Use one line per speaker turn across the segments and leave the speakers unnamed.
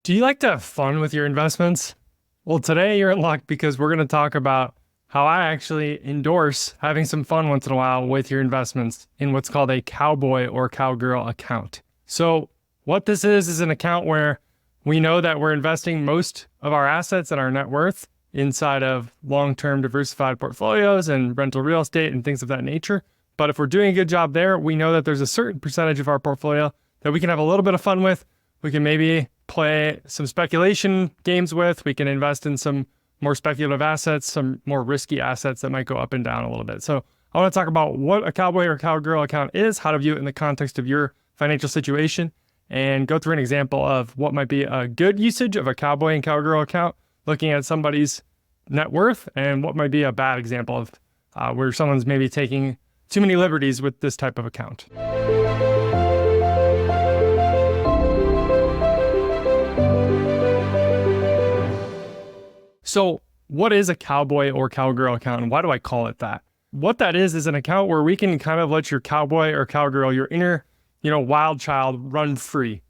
Do you like to have fun with your investments? Well, today you're in luck because we're going to talk about how I actually endorse having some fun once in a while with your investments in what's called a cowboy or cowgirl account. So what this is an account where we know that we're investing most of our assets and our net worth inside of long-term diversified portfolios and rental real estate and things of that nature. But if we're doing a good job there, we know that there's a certain percentage of our portfolio that we can have a little bit of fun with. We can maybe play some speculation games with. We can invest in some more speculative assets, some more risky assets that might go up and down a little bit. So I want to talk about what a cowboy or cowgirl account is, how to view it in the context of your financial situation, and go through an example of what might be a good usage of a cowboy and cowgirl account, looking at somebody's net worth, and what might be a bad example of where someone's maybe taking too many liberties with this type of account. So what is a cowboy or cowgirl account, and why do I call it that? What that is an account where we can kind of let your cowboy or cowgirl, your inner, wild child, run free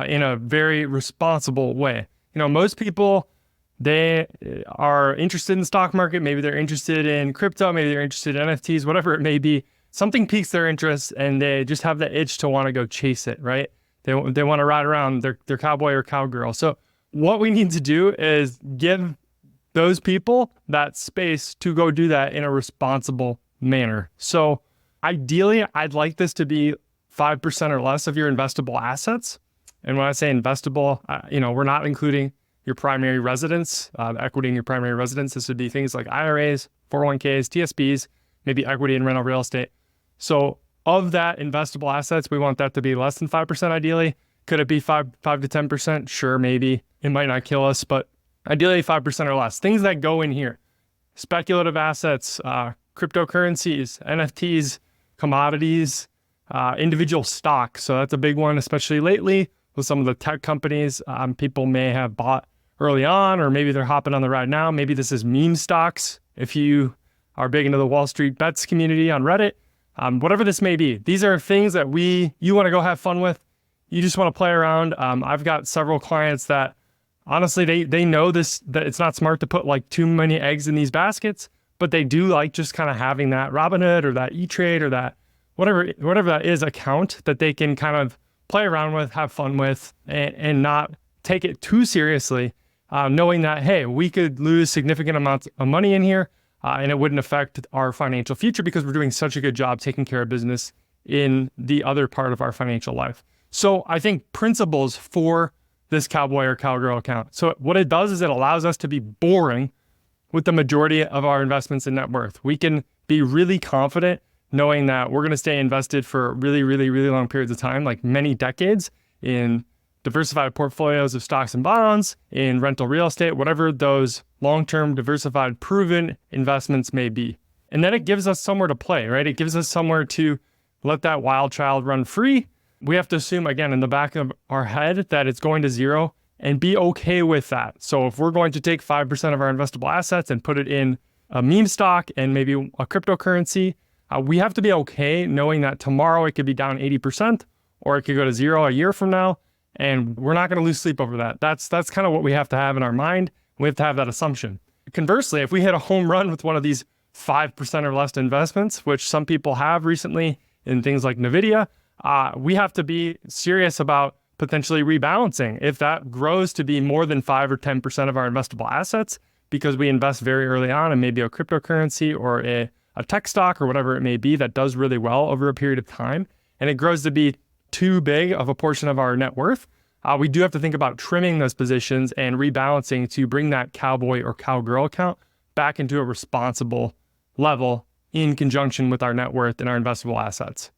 in a very responsible way. Most people, they are interested in the stock market. Maybe they're interested in crypto. Maybe they're interested in NFTs, whatever it may be. Something piques their interest and they just have the itch to want to go chase it, right? They want to ride around their cowboy or cowgirl. So what we need to do is give those people that space to go do that in a responsible manner. So ideally, I'd like this to be 5% or less of your investable assets. And when I say investable, we're not including your primary residence, the equity in your primary residence. This would be things like IRAs, 401ks, TSPs, maybe equity in rental real estate. So of that investable assets, we want that to be less than 5% ideally. Could it be 5 to 10%? Sure, maybe. It might not kill us, but ideally 5% or less. Things that go in here: speculative assets, cryptocurrencies, NFTs, commodities, individual stocks. So that's a big one, especially lately with some of the tech companies. People may have bought early on, or maybe they're hopping on the ride now. Maybe this is meme stocks. If you are big into the Wall Street bets community on Reddit, whatever this may be, these are things that you want to go have fun with. You just want to play around. I've got several clients that honestly, they know that it's not smart to put like too many eggs in these baskets, but they do like just kind of having that Robinhood or that E-Trade or that whatever that is account that they can kind of play around with, have fun with, and not take it too seriously, knowing that, hey, we could lose significant amounts of money in here and it wouldn't affect our financial future because we're doing such a good job taking care of business in the other part of our financial life. So I think principles for this cowboy or cowgirl account. So what it does is it allows us to be boring with the majority of our investments in net worth. We can be really confident knowing that we're going to stay invested for really, really, really long periods of time, like many decades, in diversified portfolios of stocks and bonds, in rental real estate, whatever those long-term diversified proven investments may be. And then it gives us somewhere to play, right? It gives us somewhere to let that wild child run free. We have to assume, again, in the back of our head that it's going to zero and be okay with that. So if we're going to take 5% of our investable assets and put it in a meme stock and maybe a cryptocurrency, we have to be okay knowing that tomorrow it could be down 80% or it could go to zero a year from now. And we're not going to lose sleep over that. That's kind of what we have to have in our mind. We have to have that assumption. Conversely, if we hit a home run with one of these 5% or less investments, which some people have recently in things like NVIDIA, we have to be serious about potentially rebalancing. If that grows to be more than 5 or 10% of our investable assets, because we invest very early on in maybe a cryptocurrency or a tech stock or whatever it may be that does really well over a period of time, and it grows to be too big of a portion of our net worth, we do have to think about trimming those positions and rebalancing to bring that cowboy or cowgirl account back into a responsible level in conjunction with our net worth and our investable assets.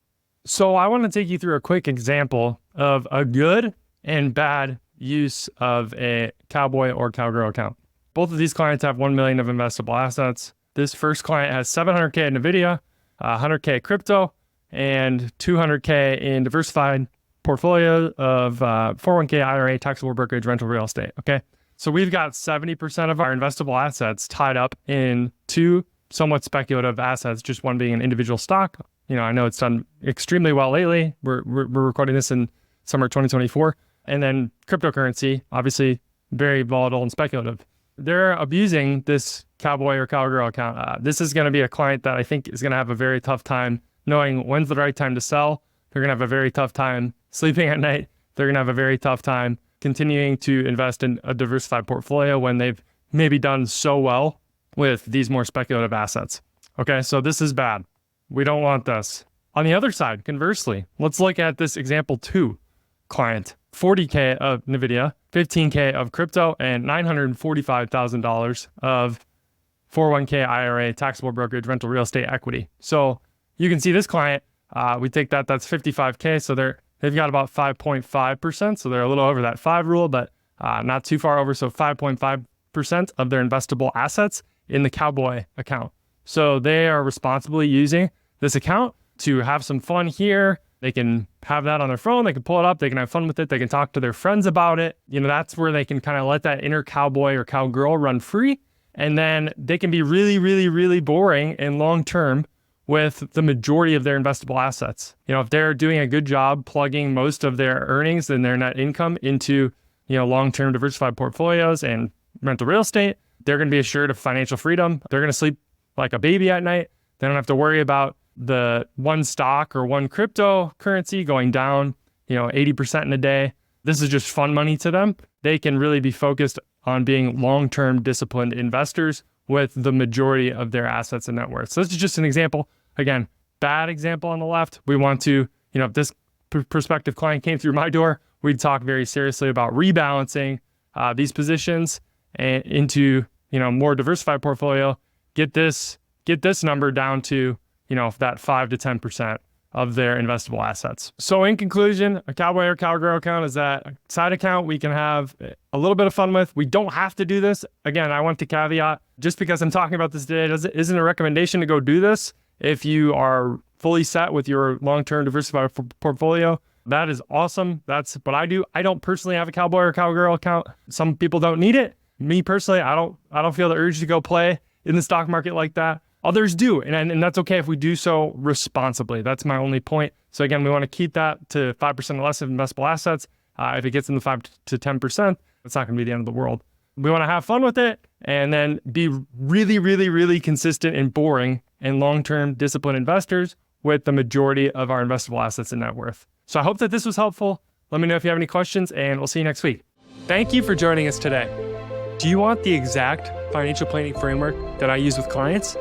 So I want to take you through a quick example of a good and bad use of a cowboy or cowgirl account. Both of these clients have 1 million of investable assets. This first client has 700K in NVIDIA, 100K crypto, and 200K in diversified portfolio of 401K, IRA, taxable brokerage, rental real estate. Okay. So we've got 70% of our investable assets tied up in two somewhat speculative assets, just one being an individual stock. I know it's done extremely well lately. We're recording this in summer 2024. And then cryptocurrency, obviously very volatile and speculative. They're abusing this Cowboy or Cowgirl account. This is going to be a client that I think is going to have a very tough time knowing when's the right time to sell. They're going to have a very tough time sleeping at night. They're going to have a very tough time continuing to invest in a diversified portfolio when they've maybe done so well with these more speculative assets. Okay, so this is bad. We don't want this. On the other side, conversely, let's look at this example 2 client. 40K of NVIDIA, 15K of crypto, and $945,000 of 401k IRA, taxable brokerage, rental real estate equity. So you can see this client, we take that, that's 55K. So they've got about 5.5%. So they're a little over that 5 rule, but not too far over. So 5.5% of their investable assets in the Cowboy account. So they are responsibly using this account to have some fun here. They can have that on their phone. They can pull it up. They can have fun with it. They can talk to their friends about it. That's where they can kind of let that inner cowboy or cowgirl run free. And then they can be really, really, really boring and long-term with the majority of their investable assets. If they're doing a good job plugging most of their earnings and their net income into, long-term diversified portfolios and rental real estate, they're going to be assured of financial freedom. They're going to sleep like a baby at night. They don't have to worry about the one stock or one cryptocurrency going down, 80% in a day. This is just fun money to them. They can really be focused on being long-term disciplined investors with the majority of their assets and net worth. So this is just an example. Again, bad example on the left. We want to, if this prospective client came through my door, we'd talk very seriously about rebalancing these positions and into, more diversified portfolio. Get this number down to, that 5 to 10% of their investable assets. So in conclusion, a Cowboy or Cowgirl account is that side account we can have a little bit of fun with. We don't have to do this. Again, I want to caveat, just because I'm talking about this today isn't a recommendation to go do this. If you are fully set with your long-term diversified portfolio, that is awesome. That's what I do. I don't personally have a Cowboy or Cowgirl account. Some people don't need it. Me personally, I don't feel the urge to go play in the stock market like that. Others do, and that's okay if we do so responsibly. That's my only point. So again, we want to keep that to 5% or less of investable assets. If it gets in the 5 to 10%, it's not going to be the end of the world. We want to have fun with it and then be really, really, really consistent and boring and long-term disciplined investors with the majority of our investable assets and net worth. So I hope that this was helpful. Let me know if you have any questions, and we'll see you next week. Thank you for joining us today. Do you want the exact financial planning framework that I use with clients?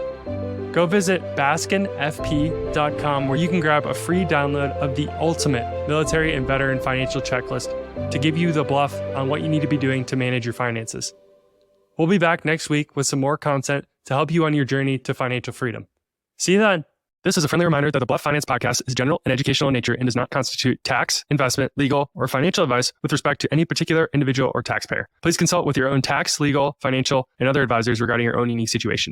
Go visit baskinfp.com, where you can grab a free download of the ultimate military and veteran financial checklist to give you the bluff on what you need to be doing to manage your finances. We'll be back next week with some more content to help you on your journey to financial freedom. See you then. This is a friendly reminder that the Bluff Finance Podcast is general and educational in nature and does not constitute tax, investment, legal, or financial advice with respect to any particular individual or taxpayer. Please consult with your own tax, legal, financial, and other advisors regarding your own unique situation.